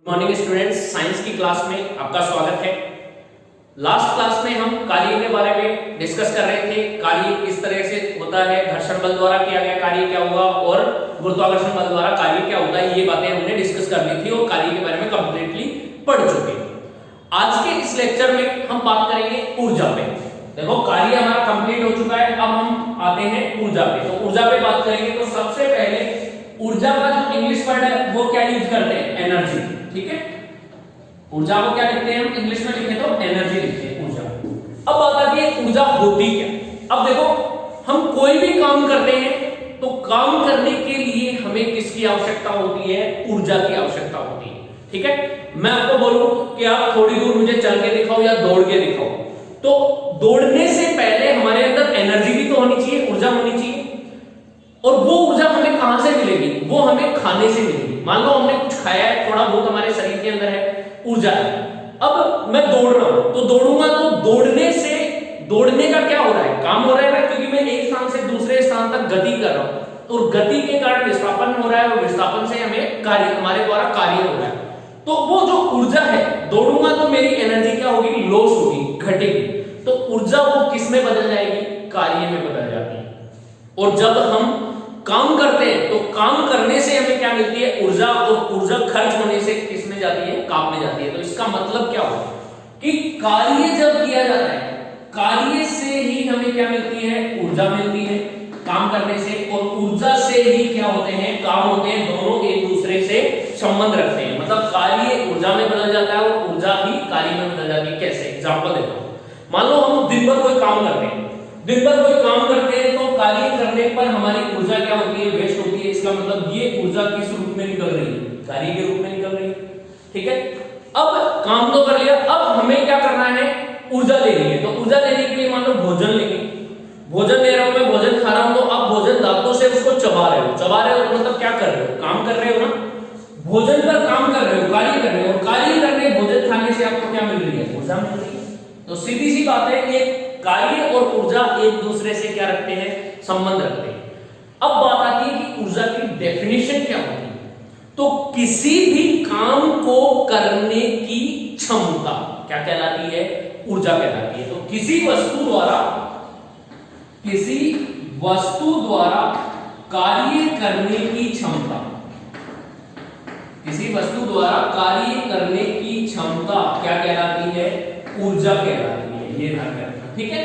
Morning students, science की class में आपका स्वागत है। लास्ट क्लास में हम कार्य के बारे में डिस्कस कर रहे थे। कार्य किस तरह से होता है, घर्षण बल द्वारा किया गया कार्य क्या हुआ और गुरुत्वाकर्षण बल द्वारा कार्य क्या होता है, ये बातें हमने डिस्कस कर ली थी और कार्य के बारे में कंप्लीटली पढ़ चुके हैं। आज के इस लेक्चर में हम बात करेंगे ऊर्जा पे। देखो, कार्य हमारा कंप्लीट हो चुका है, अब हम आते हैं ऊर्जा पे। तो ऊर्जा पे बात करेंगे तो सबसे पहले ऊर्जा का जो इंग्लिश वर्ड है वो क्या यूज करते हैं, एनर्जी। ठीक है, ऊर्जा को क्या लिखते हैं हम, इंग्लिश में लिखे तो एनर्जी लिखते हैं ऊर्जा। अब बात आती है ऊर्जा होती क्या। अब देखो, हम कोई भी काम करते हैं तो काम करने के लिए हमें किसकी आवश्यकता होती है, ऊर्जा की आवश्यकता होती है। ठीक है, मैं आपको बोलूं कि आप थोड़ी दूर मुझे चल के दिखाओ या दौड़ के दिखाओ, तो दौड़ने से पहले हमारे अंदर एनर्जी भी तो होनी चाहिए, ऊर्जा होनी चाहिए। और वो ऊर्जा हमें कहां से मिलेगी, वो हमें खाने से मिलेगी। मान लो हमने कुछ खाया है, थोड़ा बहुत हमारे शरीर के अंदर है, ऊर्जा है। अब मैं दौड़ रहा हूं तो दौड़ूंगा तो दौड़ने से, दौड़ने का क्या हो रहा है, काम हो रहा है ना, क्योंकि मैं एक स्थान से दूसरे स्थान तक गति कर रहा हूं और गति के कारण विस्थापन हो रहा है और विस्थापन से हमें कार्य, हमारे द्वारा कार्य हो रहा है। तो वो जो ऊर्जा है, दौड़ूंगा तो मेरी एनर्जी क्या होगी, लॉस होगी, घटेगी। तो ऊर्जा वो किस में बदल जाएगी, कार्य में बदल जाती है। और जब हम काम करते हैं तो काम करने से हमें क्या मिलती है, ऊर्जा, और ऊर्जा खर्च होने से किस में जाती है, काम में जाती है। तो इसका मतलब क्या हुआ कि कार्य जब किया जाता है, कार्य से ही हमें क्या मिलती है, ऊर्जा मिलती है काम करने से, और ऊर्जा से ही क्या होते हैं, काम होते हैं। दोनों एक दूसरे से संबंध रखते हैं, मतलब कार्य ऊर्जा में बदल जाता है और ऊर्जा ही कार्य में बदल जाती है। कैसे, एग्जांपल देता हूं। मान लो हम दिन भर कोई काम करते हैं, दिन भर कोई काम करते हैं तो कार्य करने पर हमारी ऊर्जा क्या होती है, वेस्ट होती है। इसका मतलब ये ऊर्जा किस रूप में निकल रही है, कार्य के रूप में निकल रही है। ठीक है, अब काम तो कर लिया, अब हमें क्या करना है, ऊर्जा लेनी है। तो ऊर्जा लेने के लिए मान लो भोजन लेंगे, भोजन ले रहा हूं मैं, भोजन खा रहा हूं, तो अब भोजन दांतों से उसको चबा रहे हो, चबा रहे हो मतलब क्या कर रहे हो, काम कर रहे हो ना, भोजन पर काम कर रहे हो, कार्य कर रहे हो, और कार्य करने, भोजन खाने से आपको क्या मिल रही है, ऊर्जा मिल रही है। तो सीधी सी बात है कि कार्य और ऊर्जा एक दूसरे से क्या रखते हैं, संबंध रखते हैं। अब बात आती है कि ऊर्जा की डेफिनेशन क्या होती है। तो किसी भी काम को करने की क्षमता क्या कहलाती है, ऊर्जा कहलाती है। तो किसी वस्तु द्वारा कार्य करने की क्षमता, किसी वस्तु द्वारा कार्य करने की क्षमता क्या कहलाती है, ऊर्जा कहलाती है। ये ध्यान रखना, ठीक है।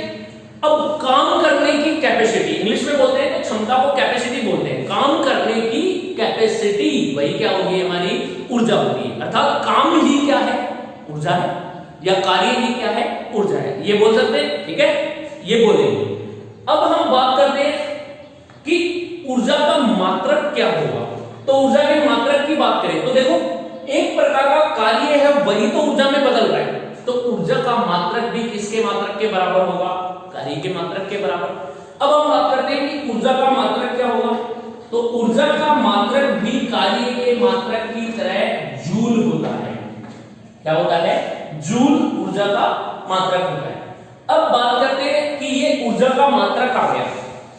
अब काम करने की कैपेसिटी, इंग्लिश में बोलते हैं तो क्षमता को कैपेसिटी बोलते हैं। काम करने की कैपेसिटी वही क्या होगी, हमारी ऊर्जा होगी। अर्थात काम ही क्या है, ऊर्जा है, या कार्य ही क्या है, ऊर्जा है, ये बोल सकते हैं। ठीक है, ये बोलेंगे। अब हम बात करते हैं कि ऊर्जा का मात्रक क्या होगा। तो ऊर्जा के मात्रक की बात करें तो देखो, एक प्रकार का कार्य है वही तो ऊर्जा में बदल रहा है, तो ऊर्जा का मात्रक भी किसके मात्रक के बराबर होगा, कार्य के मात्रक के बराबर। अब हम बात करते हैं कि ऊर्जा का मात्रक क्या होगा। तो ऊर्जा का मात्रक भी कार्य के मात्रक की तरह जूल होता है। क्या होता है, जूल ऊर्जा का मात्रक होता है। अब बात करते हैं कि ये ऊर्जा का मात्रक आ गया,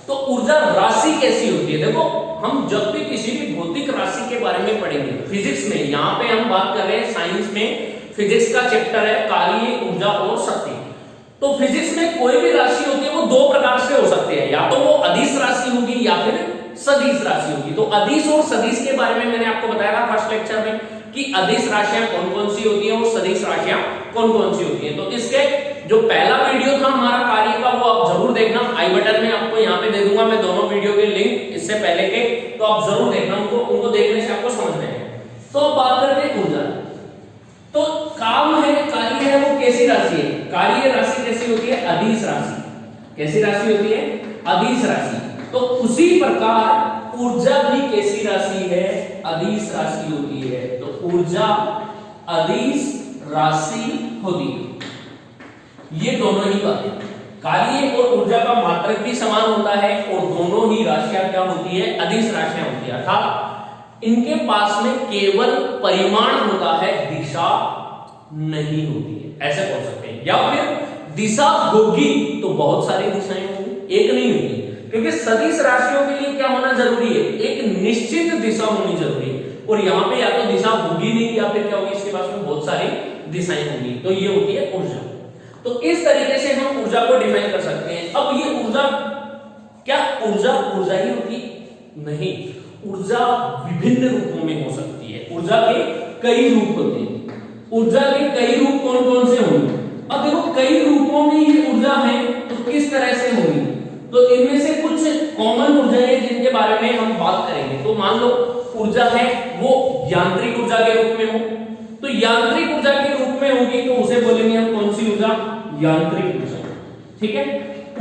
तो ऊर्जा राशि कैसी होती है। देखो, हम जब भी किसी भी भौतिक राशि के बारे में पढ़ेंगे फिजिक्स में, यहाँ पे हम बात कर रहे हैं साइंस में, फिजिक्स का चैप्टर है कार्य, ऊर्जा और शक्ति। तो फिजिक्स में कोई भी राशि होती है वो दो प्रकार से हो सकती है, या तो वो अदिश राशि होगी या फिर सदिश राशि होगी। तो अदिश और सदिश के बारे में मैंने आपको बताया था फर्स्ट लेक्चर में कि अदिश राशियां कौन कौन सी होती हैं और सदिश राशियां कौन कौन सी होती हैं। तो इसके जो पहला वीडियो था हमारा कार्य का, वो आप जरूर देखना, आई बटन में आपको यहाँ पे दे दूंगा मैं दोनों वीडियो के लिंक इससे पहले के, तो आप जरूर देखना, उनको देखने से आपको समझ में आएगा। तो अब बात करते हैं ऊर्जा। तो काम है, कार्य है, वो कैसी राशि है, कार्य राशि कैसी होती है, अदिश राशि। कैसी राशि होती है, अदिश राशि। तो उसी प्रकार ऊर्जा भी कैसी राशि है, अदिश राशि होती है। तो ऊर्जा अदिश राशि होती है। ये दोनों ही बातें, कार्य और ऊर्जा का मात्रक भी समान होता है और दोनों ही राशियां क्या होती है, अदिश राशियां होती है। अर्थात इनके पास में केवल परिमाण होता है, दिशा नहीं होती है, ऐसे बोल सकते हैं। या फिर दिशा होगी तो बहुत सारी दिशाएं होंगी, एक नहीं होगी, क्योंकि सदिश राशियों के लिए क्या होना जरूरी है, एक निश्चित दिशा होनी जरूरी है। और यहाँ पे या तो दिशा होगी नहीं या फिर क्या होगी, इसके पास में बहुत सारी दिशाएं होंगी। तो ये होती है ऊर्जा। तो इस तरीके से हम ऊर्जा को डिफाइन कर सकते हैं। अब ये ऊर्जा, क्या ऊर्जा ऊर्जा ही होती? नहीं, ऊर्जा विभिन्न रूपों में हो सकती है। ऊर्जा के कई रूप होते हैं। ऊर्जा के कई रूप कौन कौन से होंगे? अब देखो, कई रूपों में ये ऊर्जा है तो किस तरह से होगी? तो इनमें से कुछ कॉमन ऊर्जाएं जिनके बारे में हम बात करेंगे। तो मान लो ऊर्जा है वो यांत्रिक ऊर्जा के रूप में हो, तो यांत्रिक ऊर्जा के रूप में होगी तो उसे बोलेंगे हम कौन सी ऊर्जा? यांत्रिक ऊर्जा। ठीक है।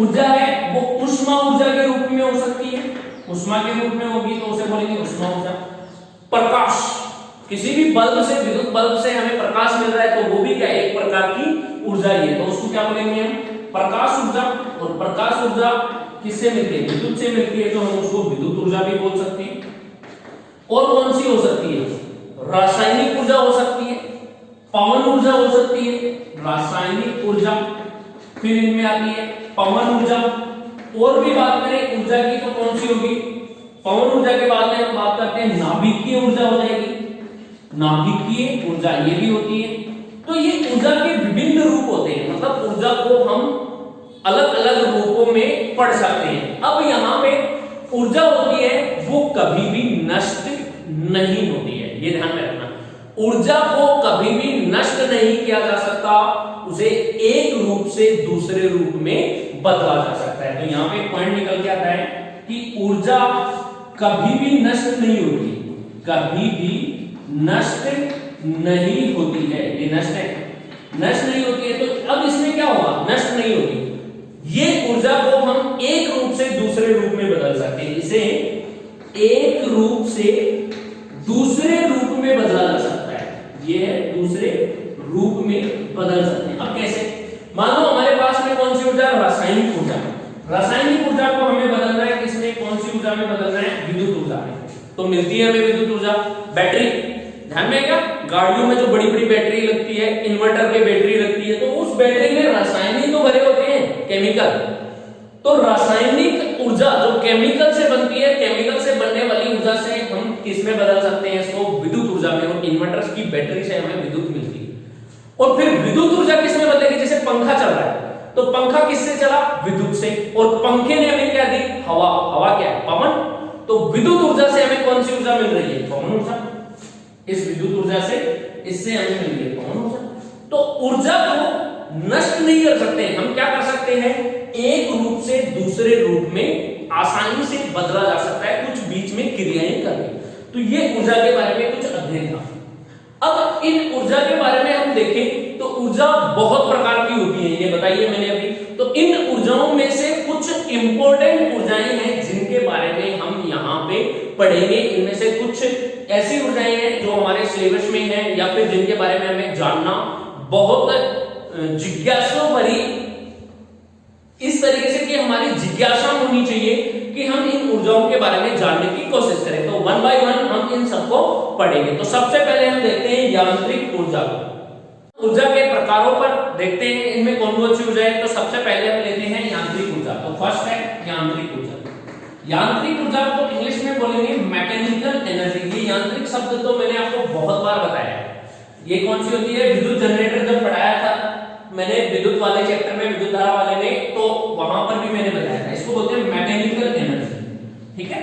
ऊर्जा है वो ऊष्मा ऊर्जा के रूप में हो सकती है, ऊष्मा के रूप में होगी तो उसे बोलेंगे ऊष्मा ऊर्जा। प्रकाश, किसी भी बल्ब से, विद्युत बल्ब से हमें प्रकाश मिल रहा है तो वो भी क्या, एक प्रकार की ऊर्जा ही है, तो उसको क्या बोलेंगे हम? प्रकाश ऊर्जा। और प्रकाश ऊर्जा किससे मिलती है? विद्युत से मिलती है, तो हम उसको विद्युत ऊर्जा भी बोल सकते हैं। और कौन सी हो सकती है? रासायनिक ऊर्जा हो सकती है, पवन ऊर्जा हो सकती है, रासायनिक ऊर्जा। फिर इनमें आती है पवन ऊर्जा। और भी बात करें ऊर्जा की तो कौन सी होगी? पवन ऊर्जा के बाद में हम बात करते हैं नाभिकीय ऊर्जा हो जाएगी, नाभिकीय ऊर्जा ये भी होती है। तो ये ऊर्जा के विभिन्न रूप होते हैं, मतलब ऊर्जा को हम अलग अलग रूपों में पढ़ सकते हैं। अब यहाँ पे ऊर्जा होती है वो कभी भी नष्ट नहीं होती है, ये ध्यान में रखना। ऊर्जा को कभी भी नष्ट नहीं किया जा सकता, उसे एक रूप से दूसरे रूप में बदला जा सकता है। तो यहाँ पे पॉइंट निकल के आता है कि ऊर्जा कभी भी नष्ट नहीं होती, कभी भी नष्ट नहीं होती है। ये नष्ट है, नष्ट नहीं होती है। तो अब इसमें क्या होगा? नष्ट नहीं होती, ये ऊर्जा को हम एक रूप से दूसरे रूप में बदल सकते हैं, इसे एक रूप से दूसरे रूप में बदला जा सकता है, ये है दूसरे रूप में बदल सकते हैं। अब कैसे? मान लो हमारे पास में कौन सी ऊर्जा? रासायनिक ऊर्जा। रासायनिक ऊर्जा को हमें बदलना है किसमें? कौन सी ऊर्जा में बदलना है? विद्युत ऊर्जा में। तो मिलती है हमें विद्युत ऊर्जा। बैटरी, ध्यान में क्या, गाड़ियों में जो बड़ी बड़ी बैटरी लगती है, इन्वर्टर की बैटरी लगती है, तो उस बैटरी में रासायनिक तो भरे होते हैं, केमिकल। तो रासायनिक ऊर्जा जो केमिकल से बनती है, केमिकल से बनने वाली ऊर्जा से हम किसमें बदल सकते हैं? इसको विद्युत ऊर्जा में। और इन्वर्टर्स की बैटरी से हमें विद्युत मिलती है। और फिर विद्युत ऊर्जा किसमें बदलेगी? जैसे पंखा चल रहा है तो पंखा किससे चला? विद्युत से। और पंखे ने हमें क्या दी? हवा। हवा क्या है? पवन। तो विद्युत ऊर्जा से हमें कौन सी ऊर्जा मिल रही है? पवन ऊर्जा। इस विद्युत ऊर्जा से, इससे हमें मिल रही है पवन ऊर्जा। तो ऊर्जा को नष्ट नहीं कर सकते, हम क्या कर सकते हैं? एक रूप से दूसरे रूप में आसानी से बदला जा सकता है, कुछ बीच में क्रियाएं करके। तो ये ऊर्जा के बारे में कुछ अध्ययन था। अब इन ऊर्जा के बारे में हम देखें तो ऊर्जा बहुत प्रकार की होती है, ये बताइए मैंने अभी। तो इन ऊर्जाओं में से कुछ इंपॉर्टेंट ऊर्जाएं हैं जिनके बारे में हम यहाँ पे पढ़ेंगे। इनमें से कुछ ऐसी ऊर्जाएं हैं जो हमारे सिलेबस में है या फिर जिनके बारे में हमें जानना बहुत जिज्ञासा भरी, इस तरीके से कि हमारी जिज्ञासा होनी चाहिए कि हम इन ऊर्जाओं के बारे में जानने की कोशिश करें। तो वन बाय वन हम इन सबको पढ़ेंगे। तो सबसे पहले हम देखते हैं यांत्रिक ऊर्जा। ऊर्जा के प्रकारों पर देखते हैं इनमें कौन कौन सी ऊर्जा है। तो सबसे पहले हम लेते हैं यांत्रिक ऊर्जा। तो फर्स्ट है यांत्रिक ऊर्जा। यांत्रिक ऊर्जा को इंग्लिश में बोलेंगे मैकेनिकल एनर्जी। ये यांत्रिक शब्द तो मैंने आपको बहुत बार बताया है। ये कौन सी होती है? विद्युत जनरेटर जब पढ़ाया था मैंने विद्युत वाले चैप्टर में, विद्युत धारा वाले में, तो वहां पर भी मैंने बताया था। इसको बोलते हैं मैकेनिकल एनर्जी। ठीक है,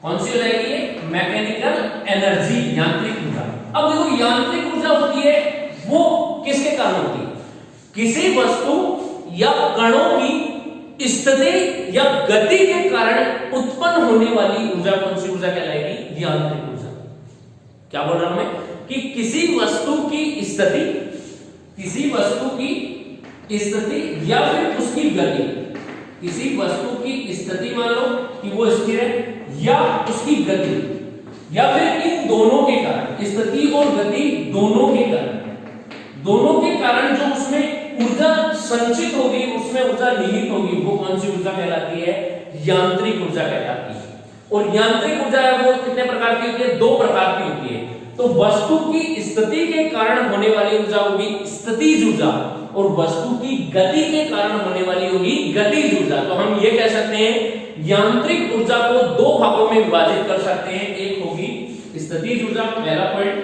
कौन सी हो जाएगी ये? मैकेनिकल एनर्जी, यांत्रिक ऊर्जा। अब देखो यांत्रिक ऊर्जा होती है वो किसके कारण होती है? किसी वस्तु या कणों की स्थिति या गति के कारण उत्पन्न होने वाली ऊर्जा कौन सी ऊर्जा कहलाएगी? यांत्रिक ऊर्जा। क्या बोल रहा हूं मैं? कि किसी वस्तु की स्थिति, किसी वस्तु की स्थिति या फिर उसकी गति, किसी वस्तु की स्थिति मान लो कि वो स्थिर है, या उसकी गति, या फिर इन दोनों के कारण, स्थिति और गति दोनों के कारण जो उसमें ऊर्जा संचित होगी, उसमें ऊर्जा निहित होगी, वो कौन सी ऊर्जा कहलाती है? यांत्रिक ऊर्जा कहलाती है। और यांत्रिक ऊर्जा है वो कितने प्रकार की होती है? दो प्रकार की होती है। तो वस्तु की स्थिति के कारण होने वाली ऊर्जा होगी स्थितिज ऊर्जा, और वस्तु की गति के कारण होने वाली होगी गतिज ऊर्जा। तो हम ये कह सकते हैं यांत्रिक ऊर्जा को दो भागों में विभाजित कर सकते हैं। एक होगी स्थितिज ऊर्जा पहला पॉइंट,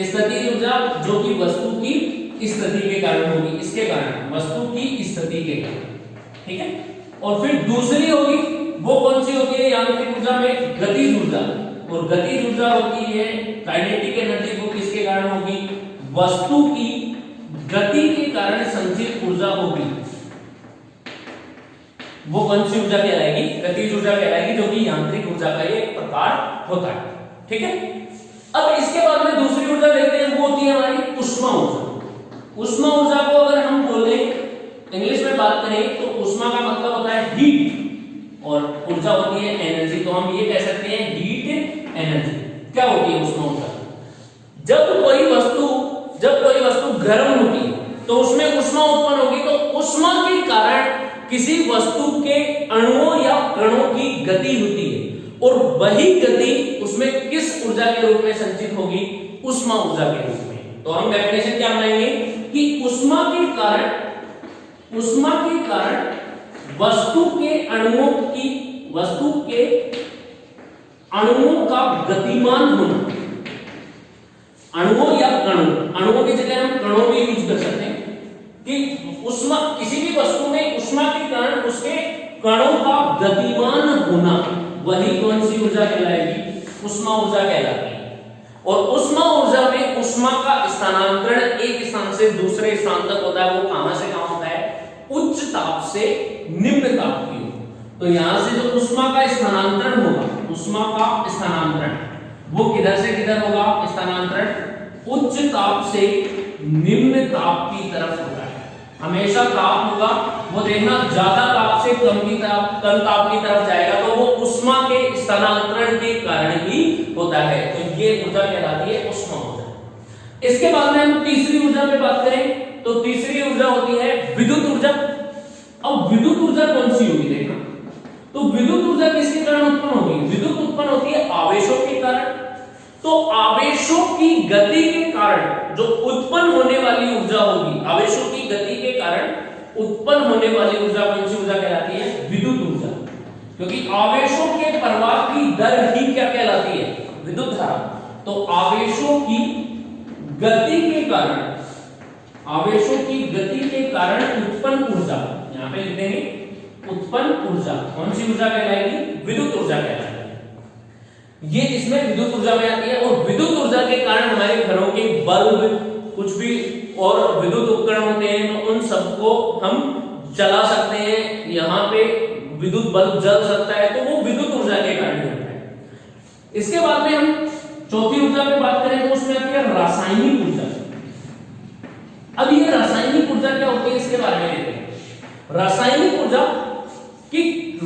स्थितिज ऊर्जा जो कि वस्तु की स्थिति के कारण होगी, इसके कारण, वस्तु की स्थिति के कारण, ठीक है। और फिर दूसरी होगी वो कौन सी होती है यांत्रिक ऊर्जा में, गतिज ऊर्जा, और गतिज ऊर्जा होती है काइनेटिक एनर्जी, वो किसके कारण होगी, वस्तु की गति के कारण संचित ऊर्जा होगी, वो कौन सी ऊर्जा कहलाएगी, गतिज ऊर्जा कहलाएगी, जो कि यांत्रिक ऊर्जा का एक प्रकार होता है, ठीक है। अब इसके बाद में दूसरी ऊर्जा देखते हैं, वो होती है हमारी उष्मा ऊर्जा। उष्मा ऊर्जा को अगर हम बोले इंग्लिश में बात करें तो उष्मा का मतलब होता है हीट और ऊर्जा होती है एनर्जी, तो हम ये कह सकते हैं हीट एनर्जी। क्या होती है उष्मा ऊर्जा, जब कोई वस्तु गर्म होती है तो उसमें उष्मा उत्पन्न होगी, तो उष्मा के कारण किसी वस्तु के अणुओं या कणों की गति होती है, और वही गति उसमें किस ऊर्जा के रूप में संचित होगी, उष्मा ऊर्जा के रूप में। तो हम डेफिनेशन क्या बनाएंगे कि उष्मा के कारण वस्तु के अणुओं का गतिमान होना, अणुओं या कणों, अणुओं की जगह हम कणों भी यूज कर सकते हैं कि उष्मा, किसी भी वस्तु में उष्मा के कारण उसके कणों का गतिमान होना, वही कौन सी ऊर्जा कहलाएगी, उष्मा ऊर्जा कहलाती है। और उष्मा ऊर्जा में उष्मा का स्थानांतरण एक स्थान से दूसरे स्थान तक होता है, वो कहां से कहां होता है, उच्च ताप से निम्न ताप की ओर। तो यहां से जो उष्मा का स्थानांतरण होगा, उष्मा का स्थानांतरण वो किधर से किधर होगा, स्थानांतरण उच्च ताप से निम्न ताप की तरफ होता है। हमेशा ताप होगा वो देखना ज्यादा ताप से कम ताप की तरफ जाएगा, तो वो उष्मा के स्थानांतरण के कारण ही होता है। तो ये ऊर्जा कहलाती है उष्मा ऊर्जा। इसके बाद में हम तीसरी ऊर्जा पे बात करें तो तीसरी ऊर्जा होती है विद्युत ऊर्जा। अब विद्युत ऊर्जा कौन सी होगी देखना, तो विद्युत ऊर्जा किसके कारण उत्पन्न होगी, विद्युत उत्पन्न होती है आवेशों के कारण। तो आवेशों की गति के कारण जो उत्पन्न होने वाली ऊर्जा होगी, आवेशों की गति के कारण उत्पन्न होने वाली ऊर्जा कौन सी ऊर्जा कहलाती है, विद्युत ऊर्जा। क्योंकि आवेशों के प्रवाह की दर ही क्या कहलाती है, विद्युत धारा। तो आवेशों की गति के कारण, आवेशों की गति के कारण उत्पन्न ऊर्जा, यहां पे लिख देंगे उत्पन्न ऊर्जा, कौन सी ऊर्जा कहलाएगी, विद्युत ऊर्जा कहलाएगी। ये इसमें विद्युत ऊर्जा में आती है। और विद्युत ऊर्जा के कारण हमारे घरों के बल्ब, कुछ भी और विद्युत उपकरण होते हैं, तो उन सबको हम चला सकते हैं। यहाँ पे विद्युत बल्ब जल सकता है, तो वो विद्युत ऊर्जा के कारण होता है। इसके बाद में हम चौथी ऊर्जा पे बात करें तो उसमें आती है रासायनिक ऊर्जा। अब ये रासायनिक ऊर्जा क्या होती है, इसके बारे में देखते हैं। रासायनिक ऊर्जा कि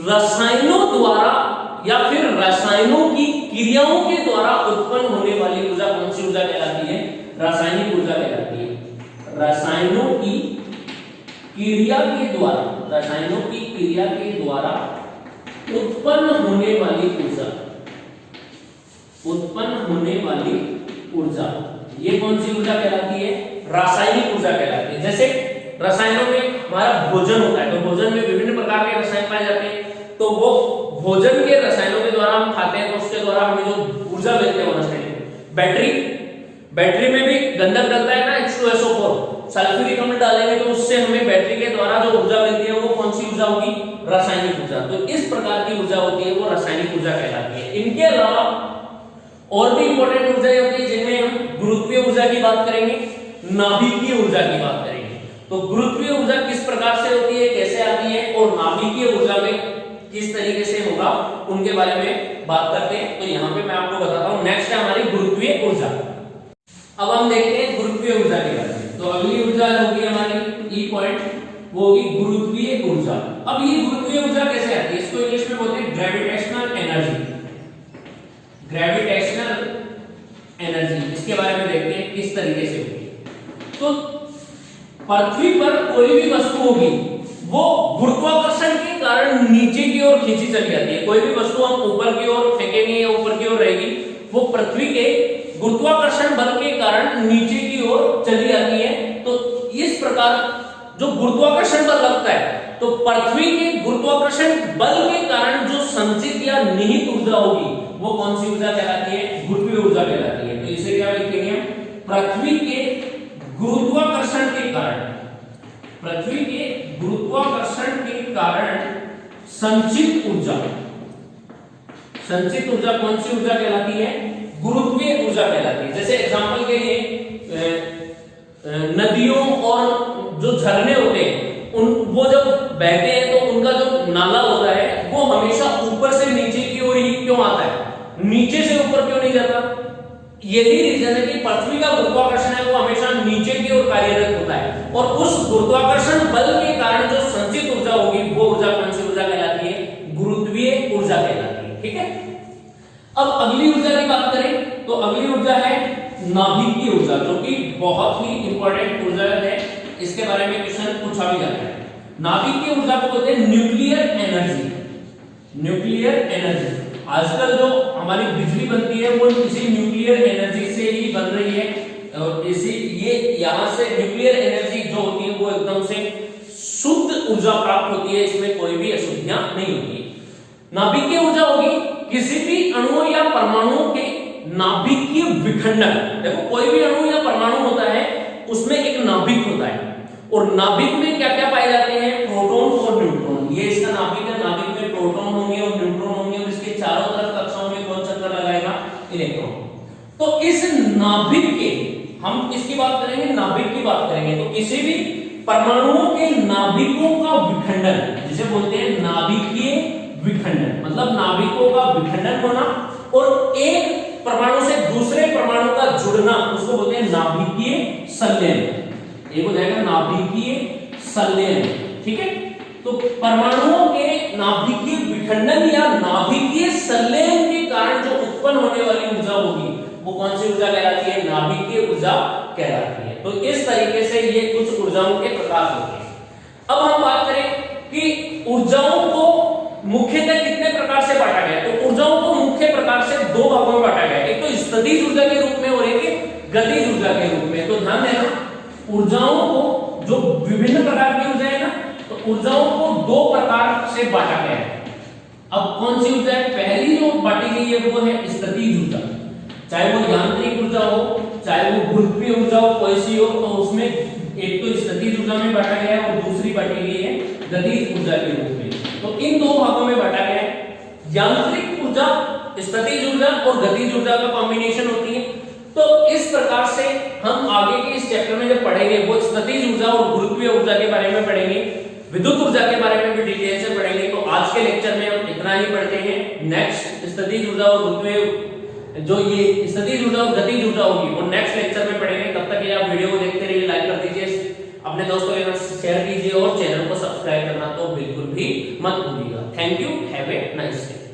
रसायनों द्वारा या फिर रसायनों की क्रियाओं के द्वारा उत्पन्न होने वाली ऊर्जा कौन सी ऊर्जा कहलाती है, रासायनिक ऊर्जा कहलाती है। रसायनों की क्रिया के द्वारा, रसायनों की क्रिया के द्वारा उत्पन्न होने वाली ऊर्जा, उत्पन्न होने वाली ऊर्जा, ये कौन सी ऊर्जा कहलाती है, रासायनिक ऊर्जा कहलाती है। जैसे रसायनों में हमारा भोजन होता है, तो भोजन में विभिन्न प्रकार के रसायन पाए जाते हैं, तो वो भोजन के रसायनों के द्वारा हम खाते हैं, तो उसके द्वारा हमें जो ऊर्जा मिलती है वो रसायन। बैटरी में भी गंधक डलता है ना, H2SO4, सल्फ्यूरिक अम्ल डालेंगे तो उससे हमें बैटरी के द्वारा जो ऊर्जा मिलती है वो कौन सी ऊर्जा होगी, रासायनिक ऊर्जा। तो इस प्रकार की ऊर्जा होती है वो रासायनिक ऊर्जा कहलाती है। इनके अलावा और भी इंपॉर्टेंट ऊर्जा होती है, जिनमें हम गुरुत्वीय ऊर्जा की बात करेंगे, नाभिकीय ऊर्जा की बात करेंगे। तो गुरुत्वीय ऊर्जा किस प्रकार से होती है, कैसे आती है, और नाभिकीय ऊर्जा में किस तरीके से होगा, उनके बारे में बात करते हैं। तो यहाँ पे मैं आपको बताता हूँ। नेक्स्ट है हमारी गुरुत्वीय ऊर्जा। अब हम देखते हैं गुरुत्वीय ऊर्जा के बारे में। तो अगली ऊर्जा होगी हमारी ई पॉइंट, वो होगी गुरुत्वीय ऊर्जा। अब ये गुरुत्वीय ऊर्जा कैसे आती है, इसको इंग्लिश में बोलते हैं ग्रेविटेशनल एनर्जी। ग्रेविटेशनल एनर्जी, इसके बारे में देखते हैं किस तरीके से होगी। तो पृथ्वी पर कोई भी वस्तु होगी वो गुरुत्वाकर्षण के कारण नीचे की ओर खींची चली जाती है। कोई भी वस्तु हम ऊपर की ओर फेंकेंगे या ऊपर की ओर रहेगी, वो पृथ्वी के गुरुत्वाकर्षण बल के कारण नीचे की ओर चली जाती है। तो इस प्रकार जो गुरुत्वाकर्षण बल लगता है, तो पृथ्वी के गुरुत्वाकर्षण बल के कारण जो संचित या निहित ऊर्जा होगी वो कौन सी ऊर्जा कहलाती है? गुरुत्वीय ऊर्जा कहलाती है। तो इसे क्या लिखेंगे हम? पृथ्वी के गुरुत्वाकर्षण के कारण, पृथ्वी के गुरुत्वाकर्षण के कारण संचित ऊर्जा, संचित ऊर्जा कौन सी ऊर्जा कहलाती है? गुरुत्वीय ऊर्जा कहलाती है। जैसे एग्जांपल के लिए नदियों और जो झरने होते हैं उन वो जब बहते हैं तो उनका जो नाला होता है वो हमेशा ऊपर से नीचे की ओर ही क्यों आता है, नीचे से ऊपर क्यों नहीं जाता? यही रीजन है कि पृथ्वी का गुरुत्वाकर्षण है वो हमेशा नीचे की ओर कार्यरत होता है और उस गुरुत्वाकर्षण बल के कारण जो संचित ऊर्जा होगी वो ऊर्जा कौन सी ऊर्जा कहलाती है? गुरुत्वीय ऊर्जा कहलाती है। ठीक है, अब अगली ऊर्जा की बात करें तो अगली ऊर्जा है नाभिकीय ऊर्जा, जो कि बहुत ही इंपॉर्टेंट ऊर्जा है। इसके बारे में क्वेश्चन पूछा भी जाता है। नाभिकीय ऊर्जा को बोलते हैं न्यूक्लियर एनर्जी, न्यूक्लियर एनर्जी। आजकल जो हमारी बिजली बनती है वो इसी न्यूक्लियर एनर्जी से ही बन रही है और इसी ये यहां से न्यूक्लियर एनर्जी जो होती है वो एकदम से शुद्ध ऊर्जा प्राप्त होती है, इसमें कोई भी अशुद्धियां नहीं होती। नाभिकीय ऊर्जा होगी किसी भी अणु या परमाणु के नाभिकीय विखंडन। देखो कोई भी अणु या परमाणु होता है उसमें एक नाभिक होता है और नाभिक में क्या क्या पाए जाते हैं? प्रोटॉन और न्यूट्रॉन। ये इसका नाभिक है, नाभिक में प्रोटॉन होंगे और न्यूट्रॉन होंगे और इसके चारों तरफ कक्षाओं में कौन चक्कर लगाएगा? इलेक्ट्रॉन। तो इस नाभिक के हम किसकी बात करेंगे? नाभिक की बात करेंगे। तो किसी भी परमाणुओं के नाभिकों का विखंडन जिसे बोलते हैं नाभिकीय विखंडन, मतलब नाभिकों का विखंडन होना और एक परमाणु से दूसरे परमाणु का जुड़ना उसको बोलते हैं नाभिकीय संलयन। एक हो जाएगा नाभिकीय संलयन। ठीक है, तो परमाणुओं के नाभिकीय विखंडन या नाभिकीय संलयन के कारण जो उत्पन्न होने वाली ऊर्जा होगी वो कौन सी ऊर्जा कहलाती है? नाभिकीय ऊर्जा कहलाती है। तो इस तरीके से ये कुछ ऊर्जाओं के प्रकार होते हैं। अब हम बात करें कि ऊर्जाओं को मुख्यतः कितने प्रकार से बांटा गया? तो ऊर्जाओं को मुख्य प्रकार से दो भागों में बांटा गया, एक तो स्थितिज ऊर्जा के रूप में और एक गतिज ऊर्जा के रूप में। तो ध्यान देना, ऊर्जाओं को जो विभिन्न प्रकार की ऊर्जा है ना, तो ऊर्जाओं को दो प्रकार से बांटा गया है। अब कौन सी ऊर्जा है? पहली जो बांटी गई है वो है स्थितिज ऊर्जा, चाहे वो यांत्रिक ऊर्जा हो चाहे वो गुरुत्वीय ऊर्जा हो, कोई सी हो, तो उसमें एक तो स्थितिज ऊर्जा में बांटा गया है और दूसरी बांटी गई है गतिज ऊर्जा के रूप में। तो इन दो भागों में बांटा गया है। यांत्रिक ऊर्जा, स्थितिज ऊर्जा और गतिज ऊर्जा का कॉम्बिनेशन होती है। तो इस प्रकार से हम आगे के इस चैप्टर में जब पढ़ेंगे वो स्थितिज ऊर्जा और गुरुत्वीय ऊर्जा के बारे में पढ़ेंगे, विद्युत ऊर्जा के बारे में भी डिटेल से पढ़ेंगे। तो आज के लेक्चर में हम इतना ही पढ़ते हैं। नेक्स्ट स्थितिज ऊर्जा और गुरुत्वीय जो ये स्थितिज ऊर्जा और गतिज ऊर्जा होगी वो नेक्स्ट लेक्चर में पढ़ेंगे। तब तक ये आप वीडियो को देखते रहिए, लाइक कर दीजिए, अपने दोस्तों के साथ शेयर कीजिए और चैनल को सब्सक्राइब करना तो बिल्कुल भी मत भूलिएगा। Thank you, have a nice day.